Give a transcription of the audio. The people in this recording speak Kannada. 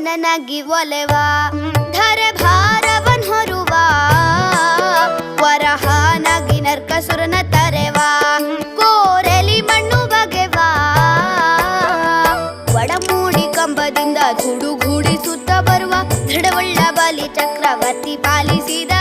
ನನಗಿ ಒಲೆವ ಧರೆ ಭಾರವನ್ ಹೊರುವ ವರಹಾನಗಿ ನರ್ಕಸುರನ ತರೆವ ಕೋರೆಲಿ ಮಣ್ಣು ಬಗೆವಾ ಒಡಮೂಡಿ ಕಂಬದಿಂದ ತುಡುಗೂಡಿ ಸುತ್ತ ಬರುವ ದೃಢವುಳ್ಳ ಬಲಿ ಚಕ್ರವರ್ತಿ ಪಾಲಿಸಿದ